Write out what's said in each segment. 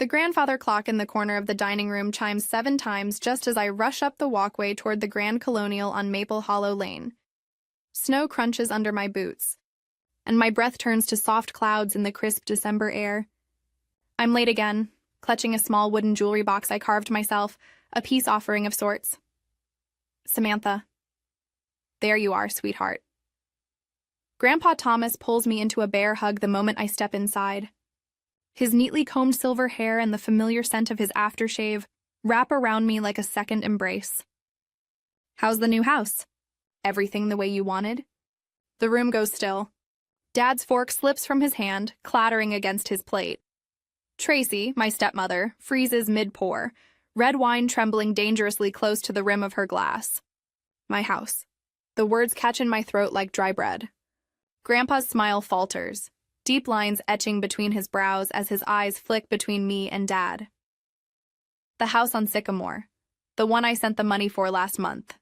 The grandfather clock in the corner of the dining room chimes 7 times just as I rush up the walkway toward the Grand Colonial on Maple Hollow Lane. Snow crunches under my boots, and my breath turns to soft clouds in the crisp December air. I'm late again, clutching a small wooden jewelry box I carved myself, a peace offering of sorts. Samantha. There you are, sweetheart. Grandpa Thomas pulls me into a bear hug the moment I step inside. His neatly combed silver hair and the familiar scent of his aftershave wrap around me like a second embrace. How's the new house? Everything the way you wanted? The room goes still. Dad's fork slips from his hand, clattering against his plate. Tracy, my stepmother, freezes mid-pour, red wine trembling dangerously close to the rim of her glass. My house. The words catch in my throat like dry bread. Grandpa's smile falters, deep lines etching between his brows as his eyes flick between me and Dad. The house on Sycamore. The one I sent the money for last month.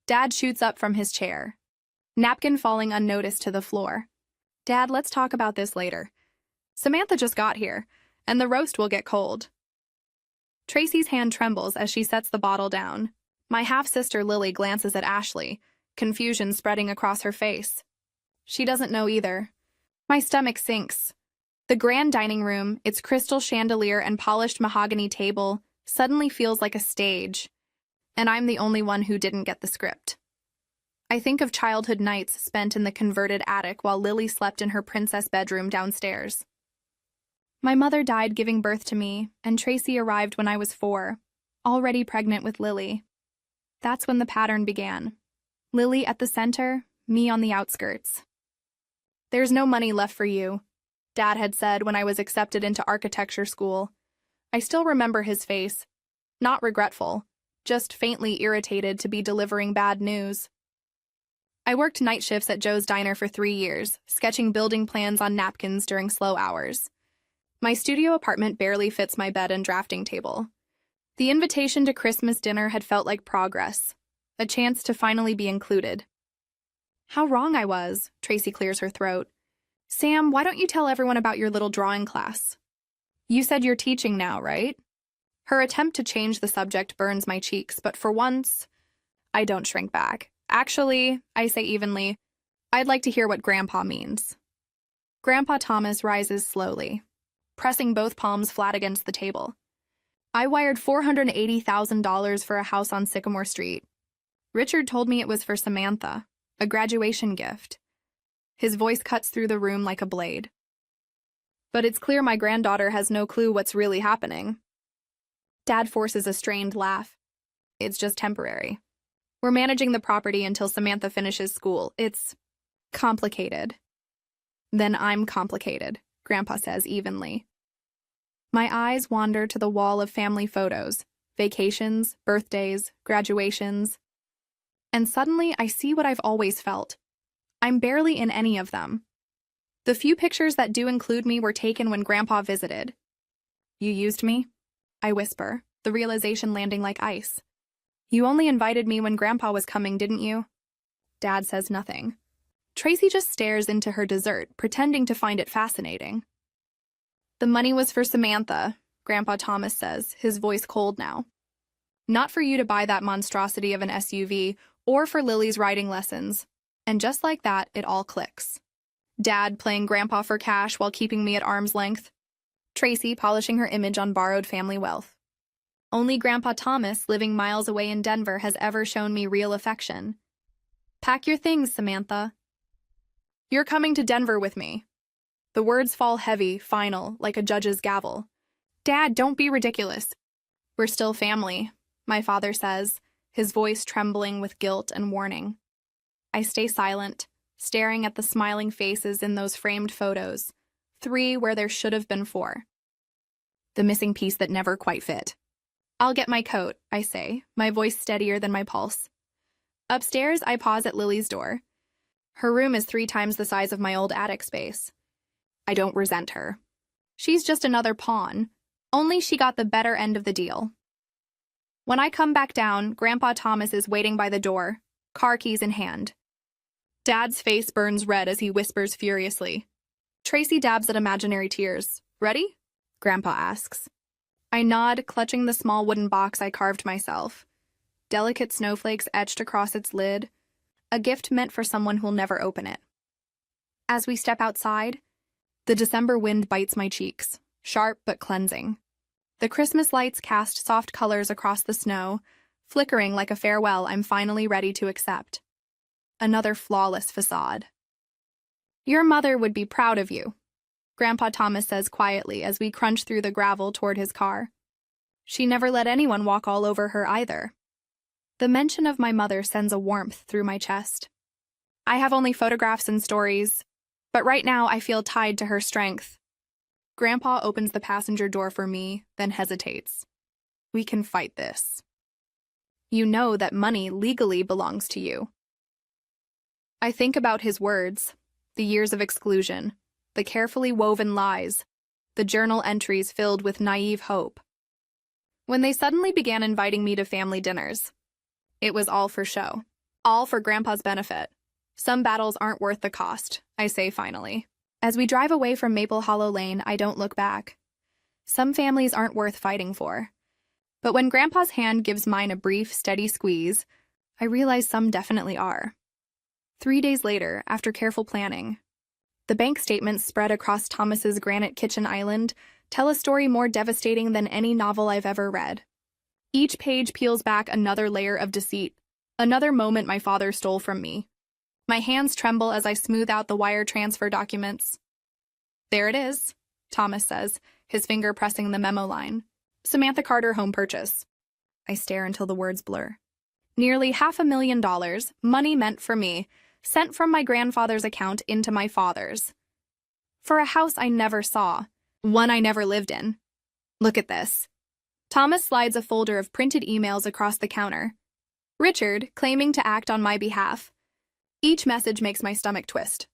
Dad shoots up from his chair, napkin falling unnoticed to the floor. Dad, let's talk about this later. Samantha just got here, and the roast will get cold. Tracy's hand trembles as she sets the bottle down. My half-sister Lily glances at Ashley, confusion spreading across her face. She doesn't know either. My stomach sinks. The grand dining room, its crystal chandelier and polished mahogany table, suddenly feels like a stage, and I'm the only one who didn't get the script. I think of childhood nights spent in the converted attic while Lily slept in her princess bedroom downstairs. My mother died giving birth to me, and Tracy arrived when I was 4, already pregnant with Lily. That's when the pattern began. Lily at the center, me on the outskirts. There's no money left for you, Dad had said when I was accepted into architecture school. I still remember his face. Not regretful, just faintly irritated to be delivering bad news. I worked night shifts at Joe's Diner for 3 years, sketching building plans on napkins during slow hours. My studio apartment barely fits my bed and drafting table. The invitation to Christmas dinner had felt like progress, a chance to finally be included. How wrong I was, Tracy clears her throat. Sam, why don't you tell everyone about your little drawing class? You said you're teaching now, right? Her attempt to change the subject burns my cheeks, but for once, I don't shrink back. Actually, I say evenly, I'd like to hear what Grandpa means. Grandpa Thomas rises slowly, pressing both palms flat against the table. I wired $480,000 for a house on Sycamore Street. Richard told me it was for Samantha, a graduation gift. His voice cuts through the room like a blade. But it's clear my granddaughter has no clue what's really happening. Dad forces a strained laugh. It's just temporary. We're managing the property until Samantha finishes school. It's complicated. Then I'm complicated, Grandpa says evenly. My eyes wander to the wall of family photos, vacations, birthdays, graduations. And suddenly I see what I've always felt. I'm barely in any of them. The few pictures that do include me were taken when Grandpa visited. You used me? I whisper, the realization landing like ice. You only invited me when Grandpa was coming, didn't you? Dad says nothing. Tracy just stares into her dessert, pretending to find it fascinating. The money was for Samantha, Grandpa Thomas says, his voice cold now. Not for you to buy that monstrosity of an SUV, or for Lily's riding lessons. And just like that, it all clicks. Dad playing Grandpa for cash while keeping me at arm's length. Tracy polishing her image on borrowed family wealth. Only Grandpa Thomas, living miles away in Denver, has ever shown me real affection. Pack your things, Samantha. You're coming to Denver with me. The words fall heavy, final, like a judge's gavel. Dad, don't be ridiculous. We're still family, my father says, his voice trembling with guilt and warning. I stay silent, staring at the smiling faces in those framed photos, 3 where there should have been 4. The missing piece that never quite fit. I'll get my coat, I say, my voice steadier than my pulse. Upstairs, I pause at Lily's door. Her room is 3 times the size of my old attic space. I don't resent her. She's just another pawn, only she got the better end of the deal. When I come back down, Grandpa Thomas is waiting by the door, car keys in hand. Dad's face burns red as he whispers furiously. Tracy dabs at imaginary tears. Ready? Grandpa asks. I nod, clutching the small wooden box I carved myself. Delicate snowflakes etched across its lid, a gift meant for someone who'll never open it. As we step outside, the December wind bites my cheeks, sharp but cleansing. The Christmas lights cast soft colors across the snow, flickering like a farewell I'm finally ready to accept. Another flawless facade. Your mother would be proud of you, Grandpa Thomas says quietly as we crunch through the gravel toward his car. She never let anyone walk all over her either. The mention of my mother sends a warmth through my chest. I have only photographs and stories, but right now I feel tied to her strength. Grandpa opens the passenger door for me, then hesitates. We can fight this. You know that money legally belongs to you. I think about his words, the years of exclusion, the carefully woven lies, the journal entries filled with naive hope. When they suddenly began inviting me to family dinners, it was all for show, all for Grandpa's benefit. Some battles aren't worth the cost, I say finally. As we drive away from Maple Hollow Lane, I don't look back. Some families aren't worth fighting for. But when Grandpa's hand gives mine a brief, steady squeeze, I realize some definitely are. 3 days later, after careful planning, the bank statements spread across Thomas's granite kitchen island tell a story more devastating than any novel I've ever read. Each page peels back another layer of deceit, another moment my father stole from me. My hands tremble as I smooth out the wire transfer documents. There it is, Thomas says, his finger pressing the memo line. Samantha Carter home purchase. I stare until the words blur. Nearly $500,000, money meant for me, sent from my grandfather's account into my father's. For a house I never saw, one I never lived in. Look at this. Thomas slides a folder of printed emails across the counter. Richard, claiming to act on my behalf. Each message makes my stomach twist.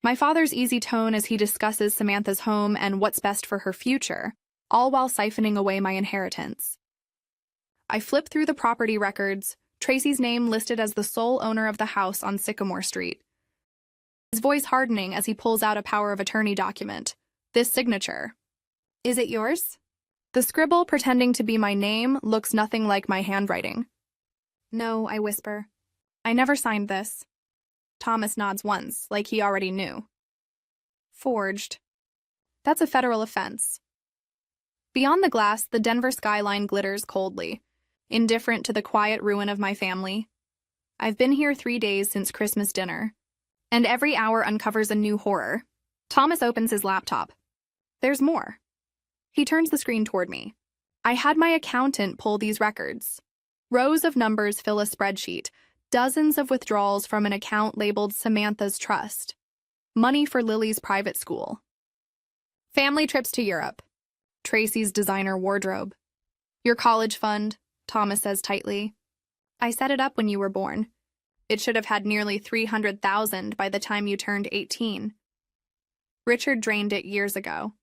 My father's easy tone as he discusses Samantha's home and what's best for her future, all while siphoning away my inheritance. I flip through the property records, Tracy's name listed as the sole owner of the house on Sycamore Street. His voice hardening as he pulls out a power of attorney document. This signature. Is it yours? The scribble, pretending to be my name, looks nothing like my handwriting. No, I whisper. I never signed this. Thomas nods once, like he already knew. Forged. That's a federal offense. Beyond the glass, the Denver skyline glitters coldly, indifferent to the quiet ruin of my family. I've been here 3 days since Christmas dinner, and every hour uncovers a new horror. Thomas opens his laptop. There's more. He turns the screen toward me. I had my accountant pull these records. Rows of numbers fill a spreadsheet, dozens of withdrawals from an account labeled Samantha's Trust. Money for Lily's private school. Family trips to Europe. Tracy's designer wardrobe. Your college fund, Thomas says tightly. I set it up when you were born. It should have had nearly $300,000 by the time you turned 18. Richard drained it years ago.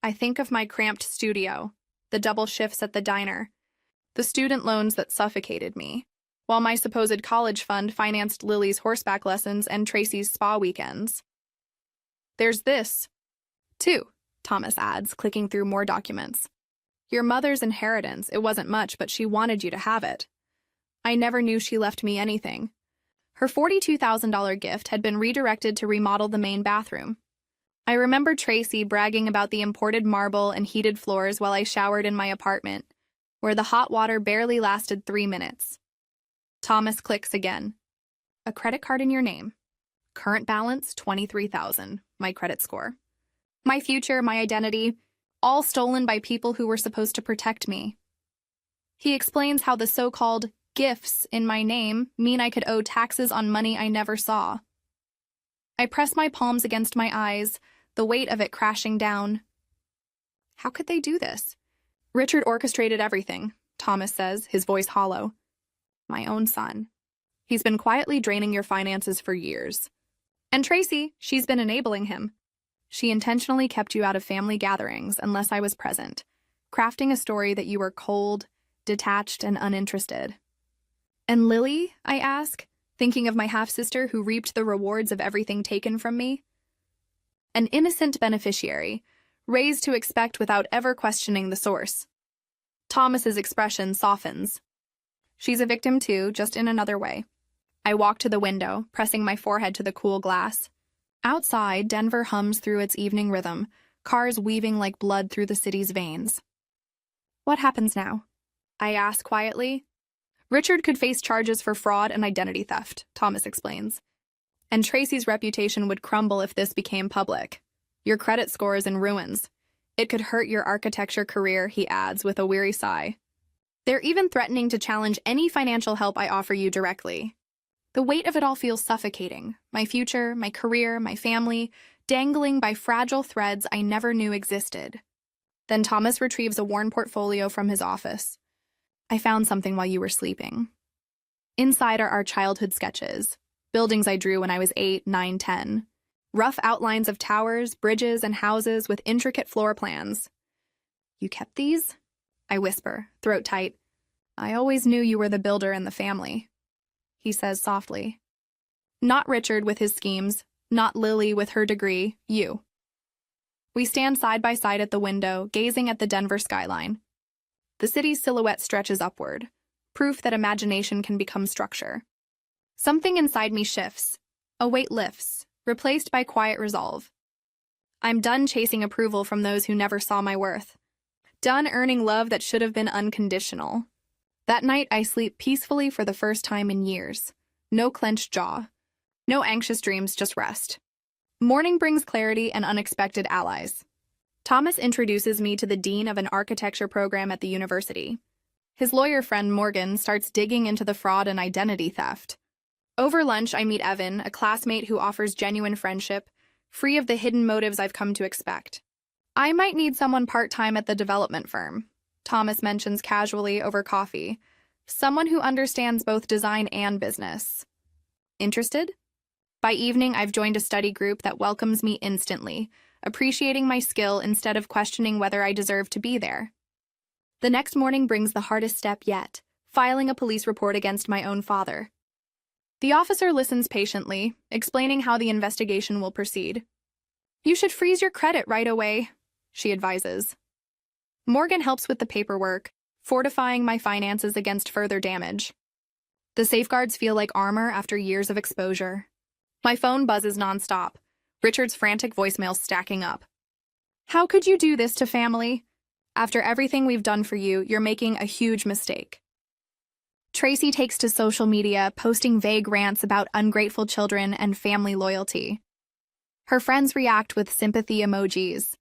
I think of my cramped studio, the double shifts at the diner, the student loans that suffocated me, while my supposed college fund financed Lily's horseback lessons and Tracy's spa weekends. There's this, too, Thomas adds, clicking through more documents. Your mother's inheritance, it wasn't much, but she wanted you to have it. I never knew she left me anything. Her $42,000 gift had been redirected to remodel the main bathroom. I remember Tracy bragging about the imported marble and heated floors while I showered in my apartment, where the hot water barely lasted 3 minutes. Thomas clicks again. A credit card in your name. Current balance, $23,000, my credit score. My future, my identity, all stolen by people who were supposed to protect me. He explains how the so-called gifts in my name mean I could owe taxes on money I never saw. I press my palms against my eyes, the weight of it crashing down. How could they do this? Richard orchestrated everything, Thomas says, his voice hollow. My own son. He's been quietly draining your finances for years. And Tracy, she's been enabling him. She intentionally kept you out of family gatherings unless I was present, crafting a story that you were cold, detached, and uninterested. And Lily, I ask, thinking of my half-sister who reaped the rewards of everything taken from me? An innocent beneficiary, raised to expect without ever questioning the source. Thomas's expression softens. She's a victim too, just in another way. I walk to the window, pressing my forehead to the cool glass. Outside, Denver hums through its evening rhythm, cars weaving like blood through the city's veins. What happens now? I ask quietly. Richard could face charges for fraud and identity theft, Thomas explains. And Tracy's reputation would crumble if this became public. Your credit score is in ruins. It could hurt your architecture career, he adds with a weary sigh. They're even threatening to challenge any financial help I offer you directly. The weight of it all feels suffocating. My future, my career, my family, dangling by fragile threads I never knew existed. Then Thomas retrieves a worn portfolio from his office. I found something while you were sleeping. Inside are our childhood sketches, buildings I drew when I was 8, 9, 10. Rough outlines of towers, bridges, and houses with intricate floor plans. You kept these? I whisper, throat tight. I always knew you were the builder in the family, he says softly. Not Richard with his schemes, not Lily with her degree, you. We stand side by side at the window, gazing at the Denver skyline. The city's silhouette stretches upward, proof that imagination can become structure. Something inside me shifts. A weight lifts, replaced by quiet resolve. I'm done chasing approval from those who never saw my worth. Done earning love that should have been unconditional. That night, I sleep peacefully for the first time in years. No clenched jaw. No anxious dreams, just rest. Morning brings clarity and unexpected allies. Thomas introduces me to the dean of an architecture program at the university. His lawyer friend Morgan starts digging into the fraud and identity theft. Over lunch, I meet Evan, a classmate who offers genuine friendship, free of the hidden motives I've come to expect. I might need someone part-time at the development firm, Thomas mentions casually over coffee. Someone who understands both design and business. Interested? By evening, I've joined a study group that welcomes me instantly, appreciating my skill instead of questioning whether I deserve to be there. The next morning brings the hardest step yet, filing a police report against my own father. The officer listens patiently, explaining how the investigation will proceed. You should freeze your credit right away, she advises. Morgan helps with the paperwork, fortifying my finances against further damage. The safeguards feel like armor after years of exposure. My phone buzzes nonstop, Richard's frantic voicemails stacking up. How could you do this to family? After everything we've done for you, you're making a huge mistake. Tracy takes to social media, posting vague rants about ungrateful children and family loyalty. Her friends react with sympathy emojis,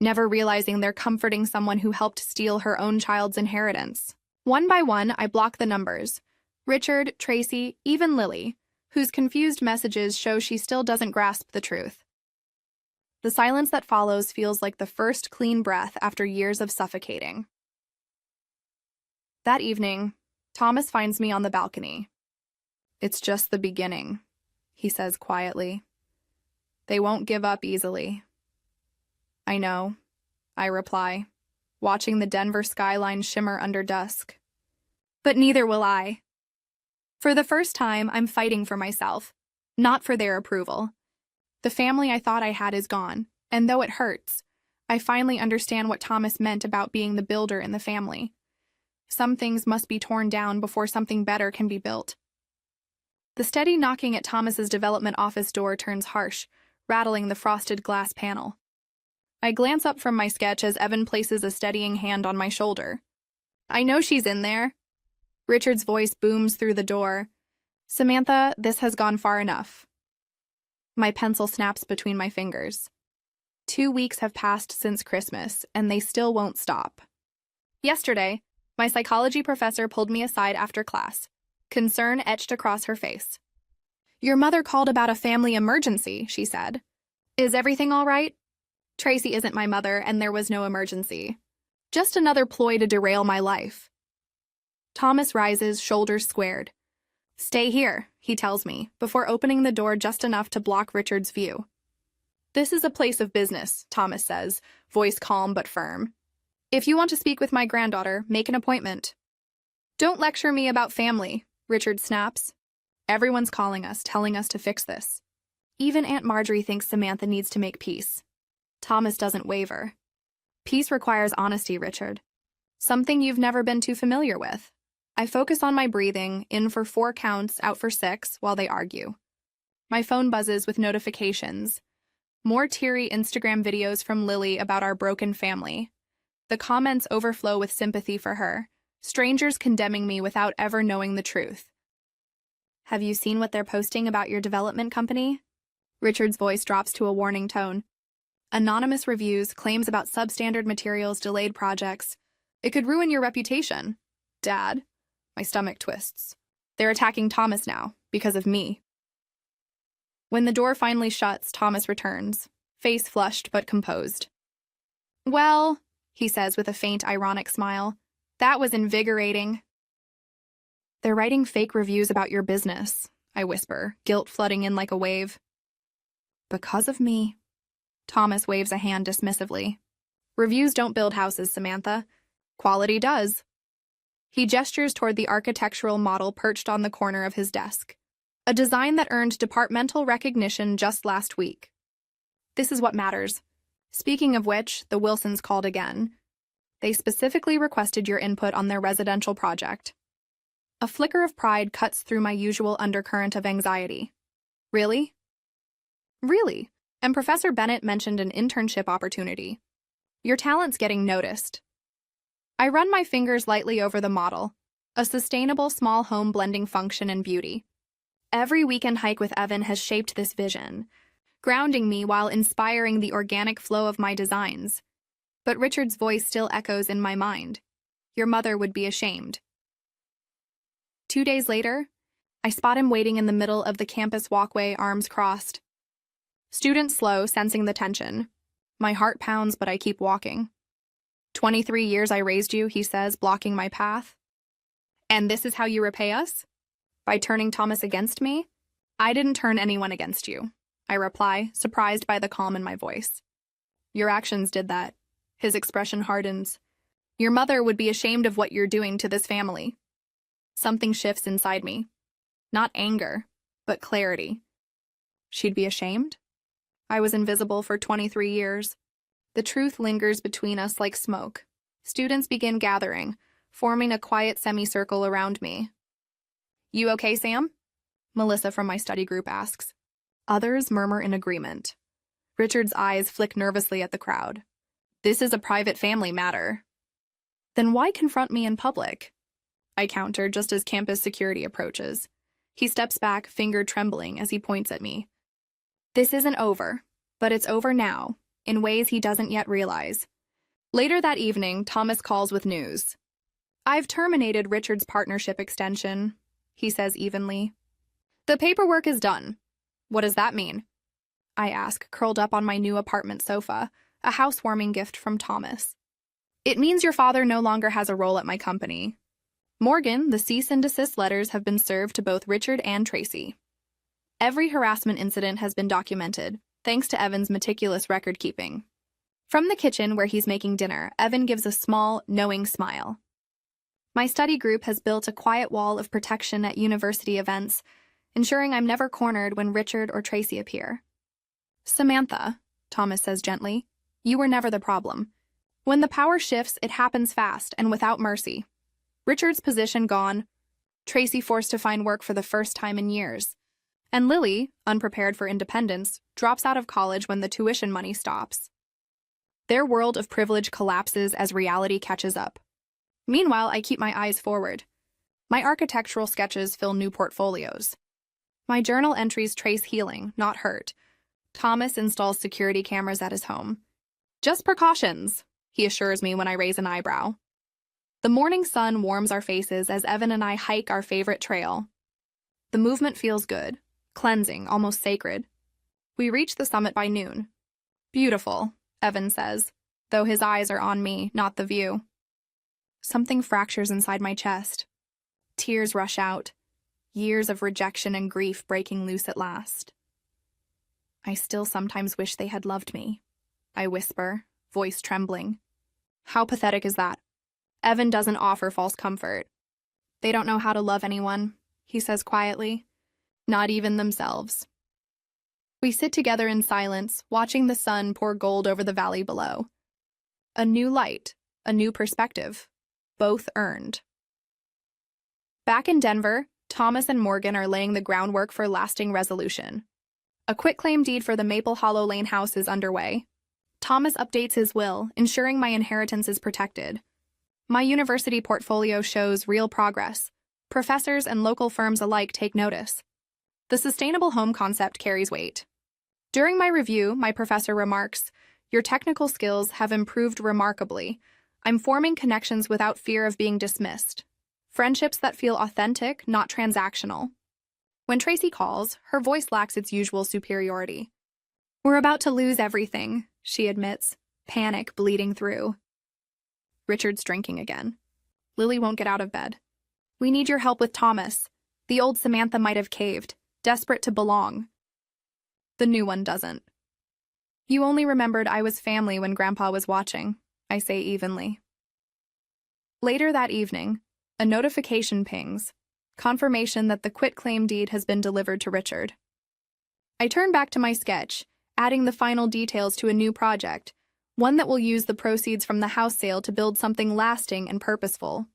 never realizing they're comforting someone who helped steal her own child's inheritance. One by one, I block the numbers. Richard, Tracy, even Lily, whose confused messages show she still doesn't grasp the truth. The silence that follows feels like the first clean breath after years of suffocating. That evening, Thomas finds me on the balcony. It's just the beginning, he says quietly. They won't give up easily. I know, I reply, watching the Denver skyline shimmer under dusk. But neither will I. For the first time, I'm fighting for myself, not for their approval. The family I thought I had is gone, and though it hurts, I finally understand what Thomas meant about being the builder in the family. Some things must be torn down before something better can be built. The steady knocking at Thomas's development office door turns harsh, rattling the frosted glass panel. I glance up from my sketch as Evan places a steadying hand on my shoulder. I know she's in there. Richard's voice booms through the door. Samantha, this has gone far enough. My pencil snaps between my fingers. 2 weeks have passed since Christmas, and they still won't stop. Yesterday, my psychology professor pulled me aside after class, concern etched across her face. Your mother called about a family emergency, she said. Is everything all right? Tracy isn't my mother, and there was no emergency. Just another ploy to derail my life. Thomas rises, shoulders squared. Stay here, he tells me, before opening the door just enough to block Richard's view. This is a place of business, Thomas says, voice calm but firm. If you want to speak with my granddaughter, make an appointment. Don't lecture me about family, Richard snaps. Everyone's calling us, telling us to fix this. Even Aunt Marjorie thinks Samantha needs to make peace. Thomas doesn't waver. Peace requires honesty, Richard. Something you've never been too familiar with. I focus on my breathing, in for 4 counts, out for 6, while they argue. My phone buzzes with notifications. More teary Instagram videos from Lily about our broken family. The comments overflow with sympathy for her, strangers condemning me without ever knowing the truth. Have you seen what they're posting about your development company? Richard's voice drops to a warning tone. Anonymous reviews, claims about substandard materials, delayed projects. It could ruin your reputation. Dad. My stomach twists. They're attacking Thomas now, because of me. When the door finally shuts, Thomas returns, face flushed but composed. Well, he says with a faint, ironic smile, that was invigorating. They're writing fake reviews about your business, I whisper, guilt flooding in like a wave. Because of me. Thomas waves a hand dismissively. Reviews don't build houses, Samantha. Quality does. He gestures toward the architectural model perched on the corner of his desk. A design that earned departmental recognition just last week. This is what matters. Speaking of which, the Wilsons called again. They specifically requested your input on their residential project. A flicker of pride cuts through my usual undercurrent of anxiety. Really? Really? And Professor Bennett mentioned an internship opportunity. Your talent's getting noticed. I run my fingers lightly over the model, a sustainable small home blending function and beauty. Every weekend hike with Evan has shaped this vision, grounding me while inspiring the organic flow of my designs. But Richard's voice still echoes in my mind. Your mother would be ashamed. 2 days later, I spot him waiting in the middle of the campus walkway, arms crossed. Students slow, sensing the tension. My heart pounds, but I keep walking. 23 years I raised you, he says, blocking my path. And this is how you repay us? By turning Thomas against me? I didn't turn anyone against you, I reply, surprised by the calm in my voice. Your actions did that. His expression hardens. Your mother would be ashamed of what you're doing to this family. Something shifts inside me. Not anger, but clarity. She'd be ashamed? I was invisible for 23 years. The truth lingers between us like smoke. Students begin gathering, forming a quiet semicircle around me. You okay, Sam? Melissa from my study group asks. Others murmur in agreement. Richard's eyes flick nervously at the crowd. This is a private family matter. Then why confront me in public? I counter just as campus security approaches. He steps back, finger trembling as he points at me. This isn't over, but it's over now, in ways he doesn't yet realize. Later that evening, Thomas calls with news. I've terminated Richard's partnership extension, he says evenly. The paperwork is done. What does that mean? I ask, curled up on my new apartment sofa, a housewarming gift from Thomas. It means your father no longer has a role at my company. Morgan, the cease and desist letters have been served to both Richard and Tracy. Every harassment incident has been documented, thanks to Evan's meticulous record-keeping. From the kitchen where he's making dinner, Evan gives a small, knowing smile. My study group has built a quiet wall of protection at university events, ensuring I'm never cornered when Richard or Tracy appear. Samantha, Thomas says gently, you were never the problem. When the power shifts, it happens fast and without mercy. Richard's position gone, Tracy forced to find work for the first time in years. And Lily, unprepared for independence, drops out of college when the tuition money stops. Their world of privilege collapses as reality catches up. Meanwhile, I keep my eyes forward. My architectural sketches fill new portfolios. My journal entries trace healing, not hurt. Thomas installs security cameras at his home. Just precautions, he assures me when I raise an eyebrow. The morning sun warms our faces as Evan and I hike our favorite trail. The movement feels good. Cleansing, almost sacred. We reach the summit by noon. Beautiful, Evan says, though his eyes are on me, not the view. Something fractures inside my chest. Tears rush out, years of rejection and grief breaking loose at last. I still sometimes wish they had loved me, I whisper, voice trembling. How pathetic is that? Evan doesn't offer false comfort. They don't know how to love anyone, he says quietly. Not even themselves. We sit together in silence, watching the sun pour gold over the valley below. A new light, a new perspective. Both earned. Back in Denver, Thomas and Morgan are laying the groundwork for lasting resolution. A quitclaim deed for the Maple Hollow Lane house is underway. Thomas updates his will, ensuring my inheritance is protected. My university portfolio shows real progress. Professors and local firms alike take notice. The sustainable home concept carries weight. During my review, my professor remarks, "Your technical skills have improved remarkably. I'm forming connections without fear of being dismissed. Friendships that feel authentic, not transactional." When Tracy calls, her voice lacks its usual superiority. "We're about to lose everything," she admits, panic bleeding through. Richard's drinking again. Lily won't get out of bed. "We need your help with Thomas. The old Samantha might have caved, desperate to belong. The new one doesn't." "You only remembered I was family when Grandpa was watching," I say evenly. Later that evening, a notification pings, confirmation that the quitclaim deed has been delivered to Richard. I turn back to my sketch, adding the final details to a new project, one that will use the proceeds from the house sale to build something lasting and purposeful.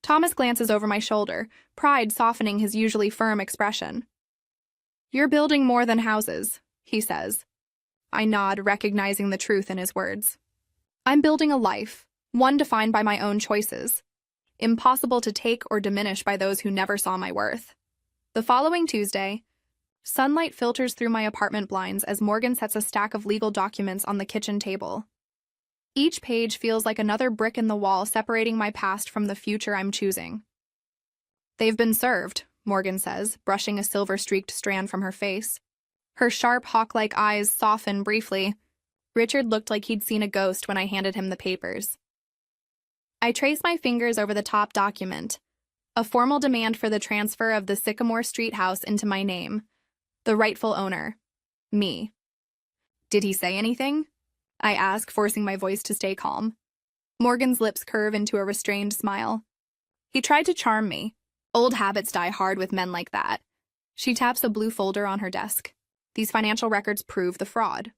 Thomas glances over my shoulder, pride softening his usually firm expression. "You're building more than houses," he says. I nod, recognizing the truth in his words. "I'm building a life, one defined by my own choices, impossible to take or diminish by those who never saw my worth." The following Tuesday, sunlight filters through my apartment blinds as Morgan sets a stack of legal documents on the kitchen table. Each page feels like another brick in the wall separating my past from the future I'm choosing. "They've been served," Morgan says, brushing a silver-streaked strand from her face. Her sharp, hawk-like eyes soften briefly. Richard looked like he'd seen a ghost when I handed him the papers. I trace my fingers over the top document, a formal demand for the transfer of the Sycamore Street house into my name. The rightful owner. Me. "Did he say anything?" I ask, forcing my voice to stay calm. Morgan's lips curve into a restrained smile. "He tried to charm me. Old habits die hard with men like that." She taps a blue folder on her desk. "These financial records prove the fraud.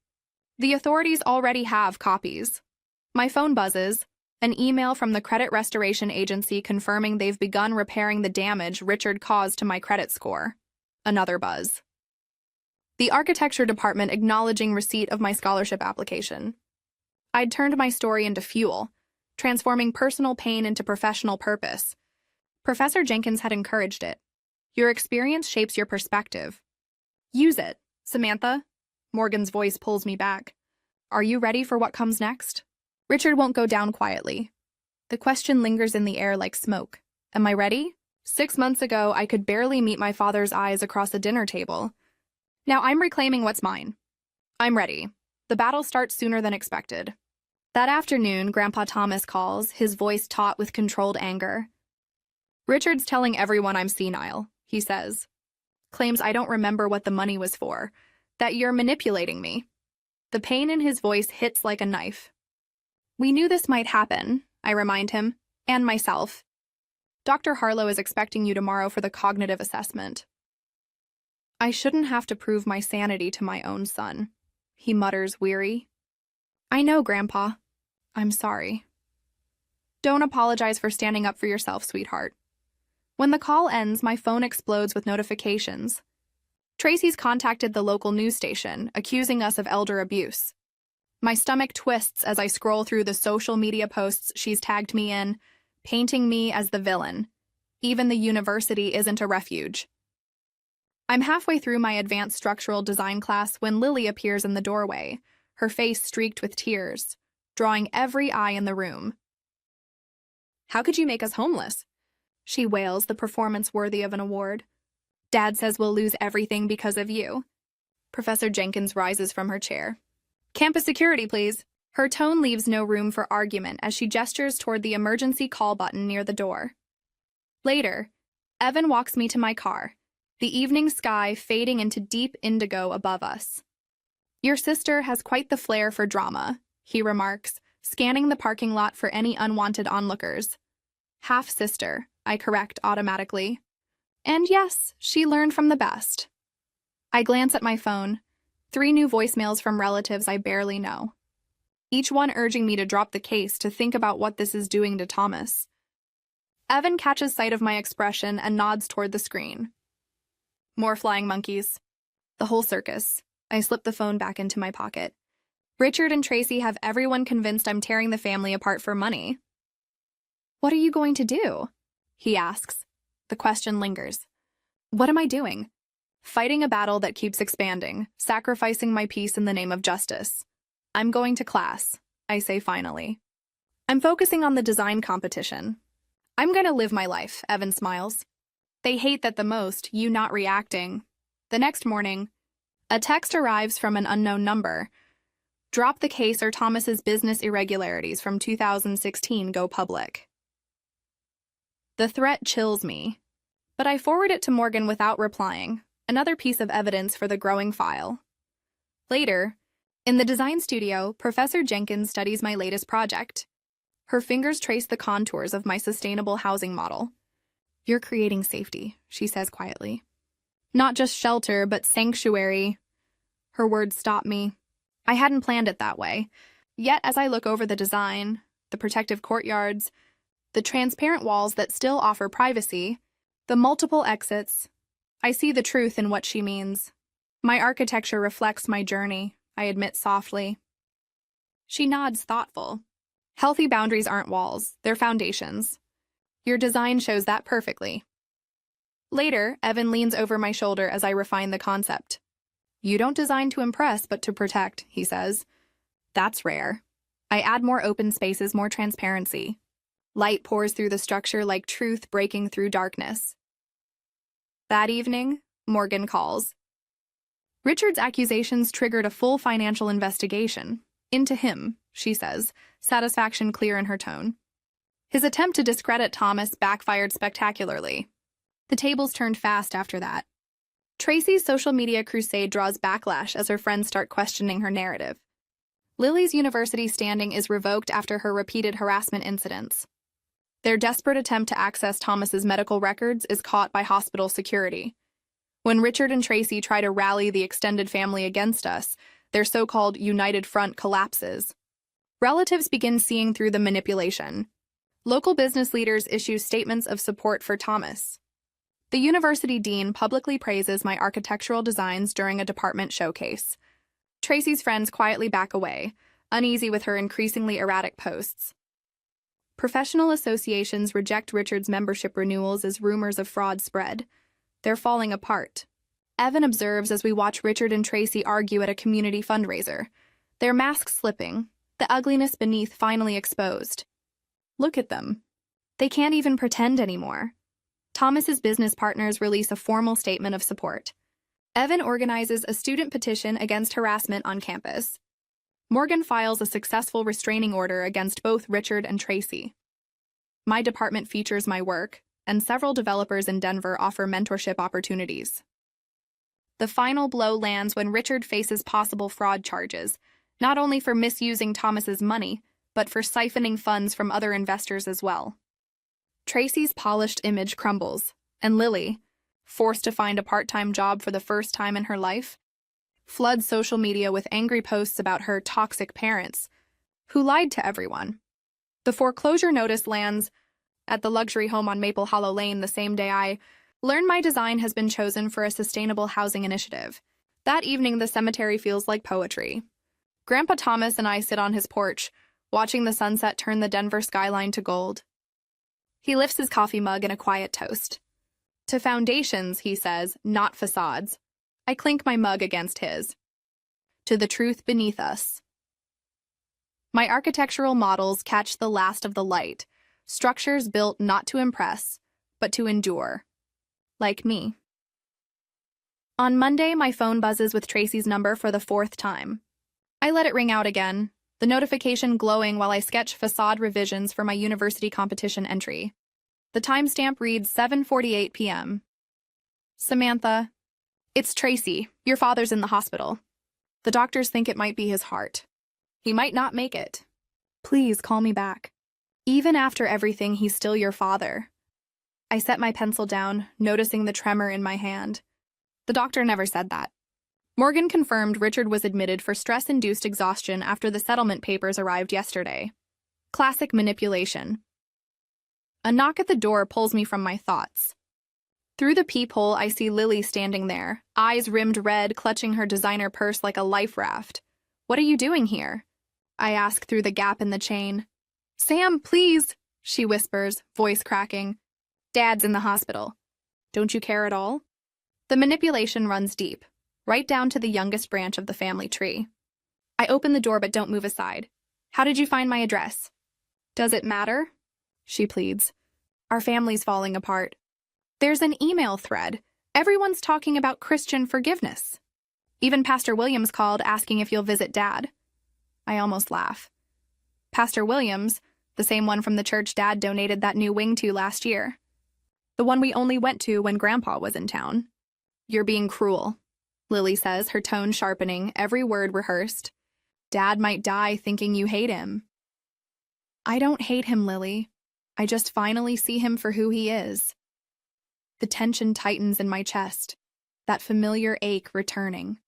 The authorities already have copies." My phone buzzes, an email from the credit restoration agency confirming they've begun repairing the damage Richard caused to my credit score. Another buzz. The architecture department acknowledging receipt of my scholarship application. I'd turned my story into fuel, transforming personal pain into professional purpose. Professor Jenkins had encouraged it. "Your experience shapes your perspective. Use it, Samantha." Morgan's voice pulls me back. "Are you ready for what comes next?" Richard won't go down quietly. The question lingers in the air like smoke. Am I ready? 6 months ago, I could barely meet my father's eyes across a dinner table. Now I'm reclaiming what's mine. I'm ready. The battle starts sooner than expected. That afternoon, Grandpa Thomas calls, his voice taut with controlled anger. "Richard's telling everyone I'm senile," he says. "Claims I don't remember what the money was for, that you're manipulating me." The pain in his voice hits like a knife. "We knew this might happen," I remind him, and myself. "Dr. Harlow is expecting you tomorrow for the cognitive assessment." "I shouldn't have to prove my sanity to my own son," he mutters, weary. "I know, Grandpa. I'm sorry." "Don't apologize for standing up for yourself, sweetheart." When the call ends, my phone explodes with notifications. Tracy's contacted the local news station, accusing us of elder abuse. My stomach twists as I scroll through the social media posts she's tagged me in, painting me as the villain. Even the university isn't a refuge. I'm halfway through my advanced structural design class when Lily appears in the doorway, her face streaked with tears, drawing every eye in the room. "How could you make us homeless?" she wails, the performance worthy of an award. "Dad says we'll lose everything because of you." Professor Jenkins rises from her chair. "Campus security, please." Her tone leaves no room for argument as she gestures toward the emergency call button near the door. Later, Evan walks me to my car, the evening sky fading into deep indigo above us. "Your sister has quite the flair for drama," he remarks, scanning the parking lot for any unwanted onlookers. "Half-sister," I correct automatically. And yes, she learned from the best. I glance at my phone. 3 new voicemails from relatives I barely know. each one urging me to drop the case to think about what this is doing to Thomas. Evan catches sight of my expression and nods toward the screen. More flying monkeys. The whole circus. I slip the phone back into my pocket. Richard and Tracy have everyone convinced I'm tearing the family apart for money. What are you going to do? He asks. The question lingers. What am I doing? Fighting a battle that keeps expanding, sacrificing my peace in the name of justice. I'm going to class, I say finally. I'm focusing on the design competition. I'm going to live my life, Evan smiles. They hate that the most, you not reacting. The next morning, a text arrives from an unknown number. Drop the case or Thomas's business irregularities from 2016 go public. The threat chills me, but I forward it to Morgan without replying, another piece of evidence for the growing file. Later, in the design studio, Professor Jenkins studies my latest project. Her fingers trace the contours of my sustainable housing model. You're creating safety, she says quietly. Not just shelter, but sanctuary. Her words stop me. I hadn't planned it that way. Yet as I look over the design, the protective courtyards, the transparent walls that still offer privacy, the multiple exits, I see the truth in what she means. My architecture reflects my journey, I admit softly. She nods thoughtful. Healthy boundaries aren't walls, they're foundations. Your design shows that perfectly. Later, Evan leans over my shoulder as I refine the concept. You don't design to impress, but to protect, he says. That's rare. I add more open spaces, more transparency. Light pours through the structure like truth breaking through darkness. That evening, Morgan calls. Richard's accusations triggered a full financial investigation. Into him, she says, satisfaction clear in her tone. His attempt to discredit Thomas backfired spectacularly. The tables turned fast after that. Tracy's social media crusade draws backlash as her friends start questioning her narrative. Lily's university standing is revoked after her repeated harassment incidents. Their desperate attempt to access Thomas's medical records is caught by hospital security. When Richard and Tracy try to rally the extended family against us, their so-called united front collapses. Relatives begin seeing through the manipulation. Local business leaders issue statements of support for Thomas. The university dean publicly praises my architectural designs during a department showcase. Tracy's friends quietly back away, uneasy with her increasingly erratic posts. Professional associations reject Richard's membership renewals as rumors of fraud spread. They're falling apart. Evan observes as we watch Richard and Tracy argue at a community fundraiser, their masks slipping, the ugliness beneath finally exposed. Look at them. They can't even pretend anymore. Thomas's business partners release a formal statement of support. Evan organizes a student petition against harassment on campus. Morgan files a successful restraining order against both Richard and Tracy. My department features my work, and several developers in Denver offer mentorship opportunities. The final blow lands when Richard faces possible fraud charges, not only for misusing Thomas's money, but for siphoning funds from other investors as well. Tracy's polished image crumbles, and Lily, forced to find a part-time job for the first time in her life, floods social media with angry posts about her toxic parents, who lied to everyone. The foreclosure notice lands at the luxury home on Maple Hollow Lane the same day I learn my design has been chosen for a sustainable housing initiative. That evening, the cemetery feels like poetry. Grandpa Thomas and I sit on his porch, watching the sunset turn the Denver skyline to gold. He lifts his coffee mug in a quiet toast. To foundations, he says, not facades. I clink my mug against his. To the truth beneath us. My architectural models catch the last of the light, structures built not to impress, but to endure. Like me. On Monday, my phone buzzes with Tracy's number for the 4th time. I let it ring out again, the notification glowing while I sketch facade revisions for my university competition entry. The timestamp reads 7:48 p.m. Samantha, it's Tracy. Your father's in the hospital. The doctors think it might be his heart. He might not make it. Please call me back. Even after everything, he's still your father. I set my pencil down, noticing the tremor in my hand. The doctor never said that. Morgan confirmed Richard was admitted for stress-induced exhaustion after the settlement papers arrived yesterday. Classic manipulation. A knock at the door pulls me from my thoughts. Through the peephole, I see Lily standing there, eyes rimmed red, clutching her designer purse like a life raft. "What are you doing here?" I ask through the gap in the chain. "Sam, please," she whispers, voice cracking. "Dad's in the hospital. Don't you care at all?" The manipulation runs deep, right down to the youngest branch of the family tree. I open the door but don't move aside. "How did you find my address?" "Does it matter?" she pleads. "Our family's falling apart. There's an email thread. Everyone's talking about Christian forgiveness. Even Pastor Williams called asking if you'll visit Dad." I almost laugh. Pastor Williams, the same one from the church Dad donated that new wing to last year. The one we only went to when Grandpa was in town. "You're being cruel," Lily says, her tone sharpening, every word rehearsed. "Dad might die thinking you hate him." "I don't hate him, Lily. I just finally see him for who he is." The tension tightens in my chest, that familiar ache returning.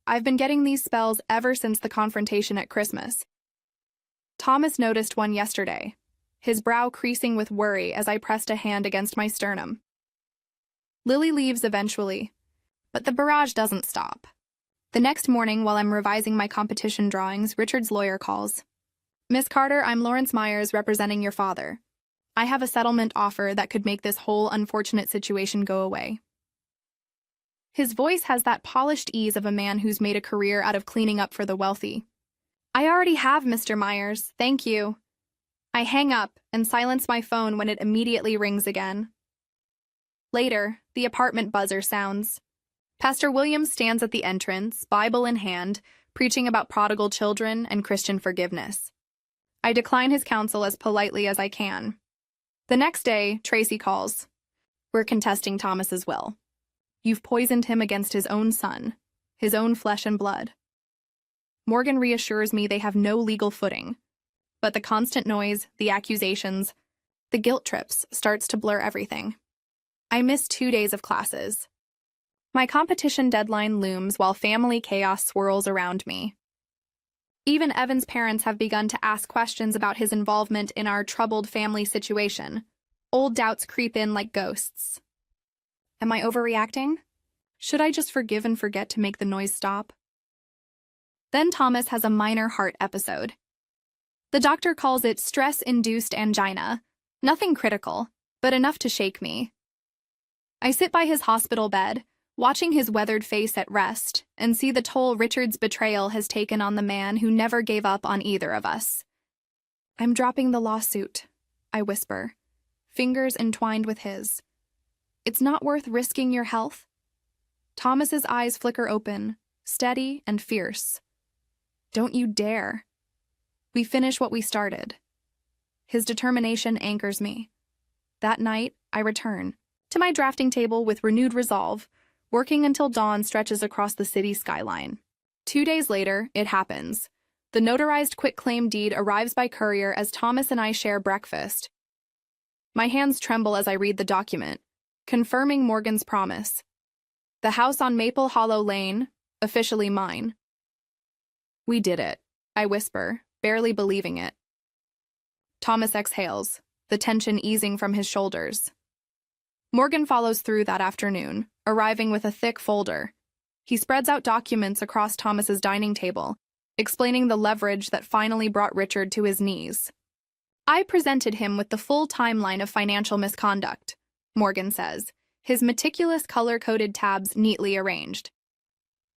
I've been getting these spells ever since the confrontation at Christmas. Thomas noticed one yesterday, his brow creasing with worry as I pressed a hand against my sternum. Lily leaves eventually, but the barrage doesn't stop. The next morning, while I'm revising my competition drawings, Richard's lawyer calls. "Miss Carter, I'm Lawrence Myers representing your father. I have a settlement offer that could make this whole unfortunate situation go away." His voice has that polished ease of a man who's made a career out of cleaning up for the wealthy. "I already have, Mr. Myers, thank you." I hang up and silence my phone when it immediately rings again. Later, the apartment buzzer sounds. Pastor Williams stands at the entrance, Bible in hand, preaching about prodigal children and Christian forgiveness. I decline his counsel as politely as I can. The next day, Tracy calls. "We're contesting Thomas's will. You've poisoned him against his own son, his own flesh and blood." Morgan reassures me they have no legal footing, but the constant noise, the accusations, the guilt trips starts to blur everything. I miss 2 days of classes. My competition deadline looms while family chaos swirls around me. Even Evan's parents have begun to ask questions about his involvement in our troubled family situation. Old doubts creep in like ghosts. Am I overreacting? Should I just forgive and forget to make the noise stop? Then Thomas has a minor heart episode. The doctor calls it stress-induced angina. Nothing critical, but enough to shake me. I sit by his hospital bed, watching his weathered face at rest, and see the toll Richard's betrayal has taken on the man who never gave up on either of us. "I'm dropping the lawsuit," I whisper, fingers entwined with his. "It's not worth risking your health." Thomas's eyes flicker open, steady and fierce. "Don't you dare. We finish what we started." His determination anchors me. That night, I return to my drafting table with renewed resolve, working until dawn stretches across the city skyline. 2 days later, it happens. The notarized quitclaim deed arrives by courier as Thomas and I share breakfast. My hands tremble as I read the document, confirming Morgan's promise. The house on Maple Hollow Lane, officially mine. "We did it," I whisper, barely believing it. Thomas exhales, the tension easing from his shoulders. Morgan follows through that afternoon, arriving with a thick folder. He spreads out documents across Thomas's dining table, explaining the leverage that finally brought Richard to his knees. "I presented him with the full timeline of financial misconduct," Morgan says, his meticulous color-coded tabs neatly arranged.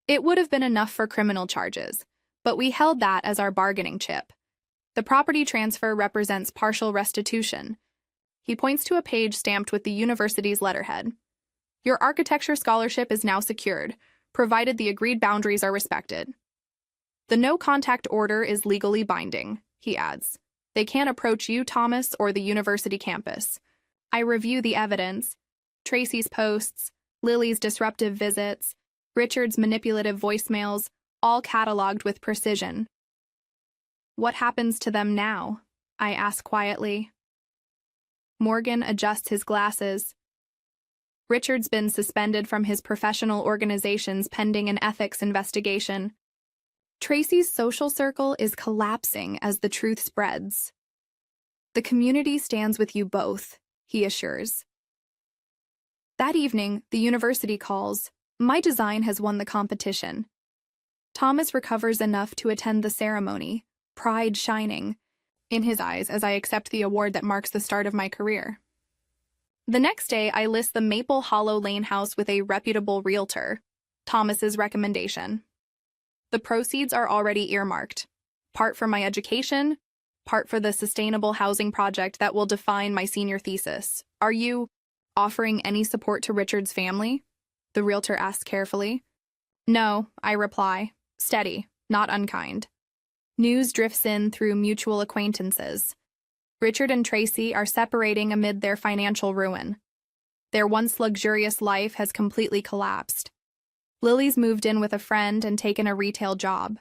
"It would have been enough for criminal charges, but we held that as our bargaining chip. The property transfer represents partial restitution." He points to a page stamped with the university's letterhead. "Your architecture scholarship is now secured, provided the agreed boundaries are respected. The no-contact order is legally binding," he adds. "They can't approach you, Thomas, or the university campus." I review the evidence, Tracy's posts, Lily's disruptive visits, Richard's manipulative voicemails, all cataloged with precision. "What happens to them now?" I ask quietly. Morgan adjusts his glasses. Richard's been suspended from his professional organizations pending an ethics investigation. Tracy's social circle is collapsing as the truth spreads. The community stands with you both, he assures. That evening, the university calls. My design has won the competition. Thomas recovers enough to attend the ceremony, pride shining in his eyes as I accept the award that marks the start of my career. The next day, I list the Maple Hollow Lane house with a reputable realtor, Thomas's recommendation. The proceeds are already earmarked, part for my education, part for the sustainable housing project that will define my senior thesis. Are you offering any support to Richard's family? The realtor asks carefully. No, I reply, steady, not unkind. News drifts in through mutual acquaintances. Richard and Tracy are separating amid their financial ruin. Their once luxurious life has completely collapsed. Lily's moved in with a friend and taken a retail job.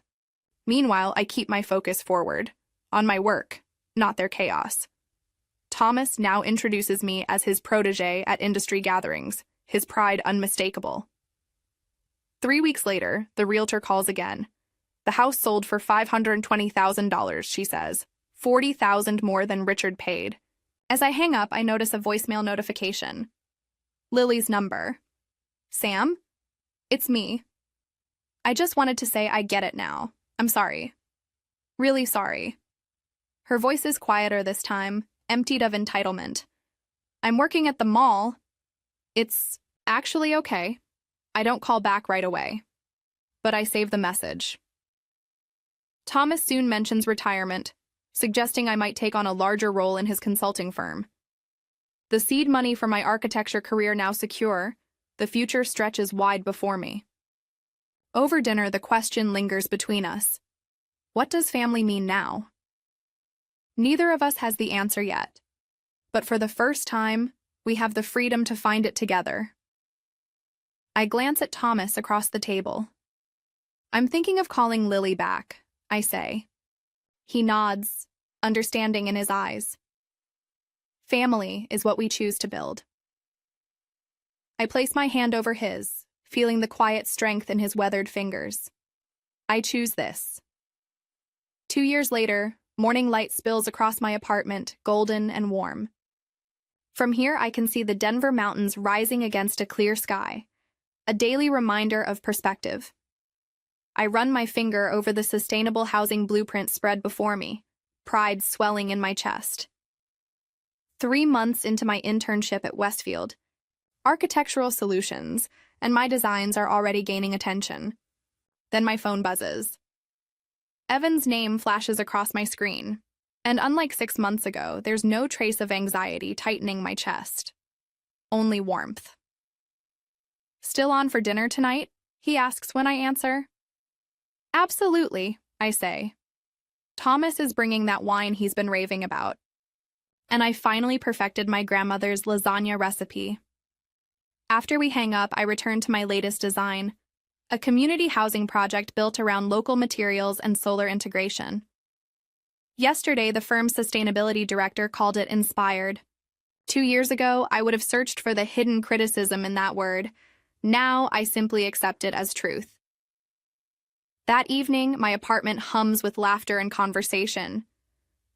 Meanwhile, I keep my focus forward, on my work, not their chaos. Thomas now introduces me as his protege at industry gatherings, his pride unmistakable. 3 weeks later, the realtor calls again. The house sold for $520,000, she says, $40,000 more than Richard paid. As I hang up, I notice a voicemail notification. Lily's number. Sam? It's me. I just wanted to say I get it now. I'm sorry. Really sorry. Her voice is quieter this time, emptied of entitlement. I'm working at the mall. It's actually okay. I don't call back right away. But I save the message. Thomas soon mentions retirement, suggesting I might take on a larger role in his consulting firm. The seed money for my architecture career now secure, the future stretches wide before me. Over dinner, the question lingers between us. What does family mean now? Neither of us has the answer yet. But for the first time, we have the freedom to find it together. I glance at Thomas across the table. I'm thinking of calling Lily back, I say. He nods, understanding in his eyes. Family is what we choose to build. I place my hand over his, feeling the quiet strength in his weathered fingers. I choose this. 2 years later, morning light spills across my apartment, golden and warm. From here, I can see the Denver mountains rising against a clear sky, a daily reminder of perspective. I run my finger over the sustainable housing blueprint spread before me, pride swelling in my chest. 3 months into my internship at Westfield, architectural solutions, and my designs are already gaining attention. Then my phone buzzes. Evan's name flashes across my screen, and unlike 6 months ago, there's no trace of anxiety tightening my chest. Only warmth. Still on for dinner tonight? He asks when I answer. Absolutely, I say. Thomas is bringing that wine he's been raving about. And I finally perfected my grandmother's lasagna recipe. After we hang up, I return to my latest design, a community housing project built around local materials and solar integration. Yesterday, the firm's sustainability director called it inspired. 2 years ago, I would have searched for the hidden criticism in that word. Now, I simply accept it as truth. That evening, my apartment hums with laughter and conversation.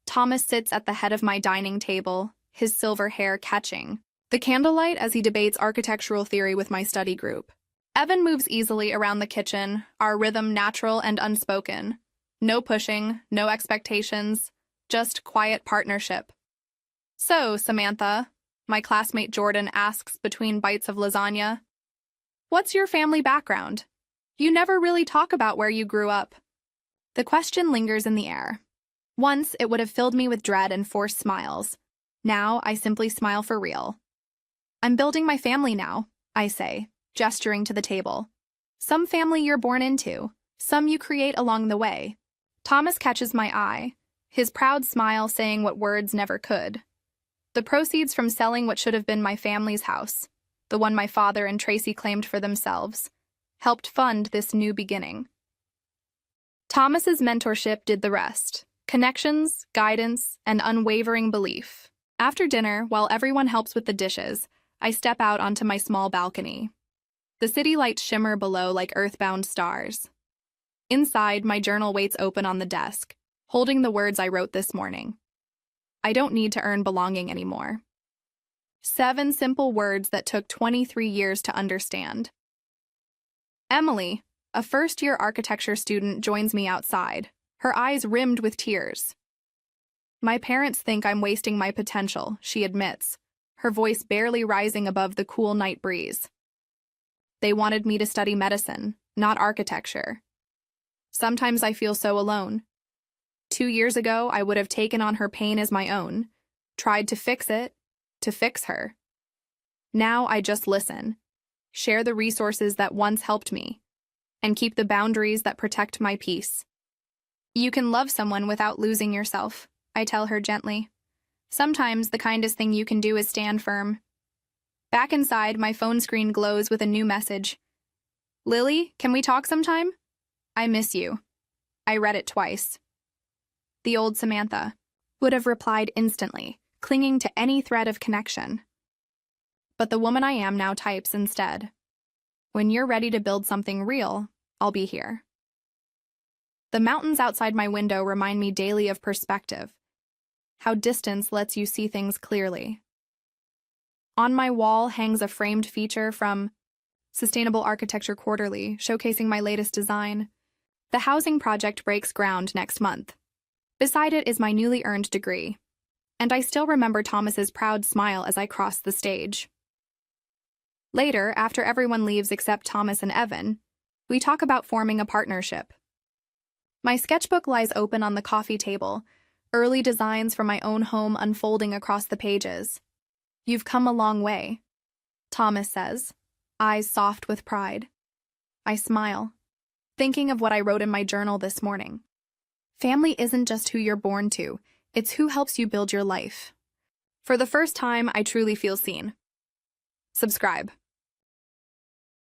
Thomas sits at the head of my dining table, his silver hair catching the candlelight as he debates architectural theory with my study group. Evan moves easily around the kitchen, our rhythm natural and unspoken. No pushing, no expectations, just quiet partnership. So, Samantha, my classmate Jordan asks between bites of lasagna, what's your family background? You never really talk about where you grew up. The question lingers in the air. Once, it would have filled me with dread and forced smiles. Now, I simply smile for real. I'm building my family now, I say, gesturing to the table. Some family you're born into, some you create along the way. Thomas catches my eye, his proud smile saying what words never could. The proceeds from selling what should have been my family's house, the one my father and Tracy claimed for themselves, helped fund this new beginning. Thomas's mentorship did the rest. Connections, guidance, and unwavering belief. After dinner, while everyone helps with the dishes, I step out onto my small balcony. The city lights shimmer below like earthbound stars. Inside, my journal waits open on the desk, holding the words I wrote this morning. I don't need to earn belonging anymore. 7 simple words that took 23 years to understand. Emily, a first-year architecture student, joins me outside, her eyes rimmed with tears. My parents think I'm wasting my potential, she admits, her voice barely rising above the cool night breeze. They wanted me to study medicine, not architecture. Sometimes I feel so alone. 2 years ago, I would have taken on her pain as my own, tried to fix it, to fix her. Now I just listen, share the resources that once helped me, and keep the boundaries that protect my peace. You can love someone without losing yourself, I tell her gently. Sometimes the kindest thing you can do is stand firm. Back inside, my phone screen glows with a new message. Lily, can we talk sometime? I miss you. I read it twice. The old Samantha would have replied instantly, clinging to any thread of connection. But the woman I am now types instead. When you're ready to build something real, I'll be here. The mountains outside my window remind me daily of perspective, how distance lets you see things clearly. On my wall hangs a framed feature from Sustainable Architecture Quarterly, showcasing my latest design. The housing project breaks ground next month. Beside it is my newly earned degree, and I still remember Thomas's proud smile as I crossed the stage. Later, after everyone leaves except Thomas and Evan, we talk about forming a partnership. My sketchbook lies open on the coffee table, early designs for my own home unfolding across the pages. You've come a long way, Thomas says, eyes soft with pride. I smile, thinking of what I wrote in my journal this morning. Family isn't just who you're born to, it's who helps you build your life. For the first time, I truly feel seen. Subscribe.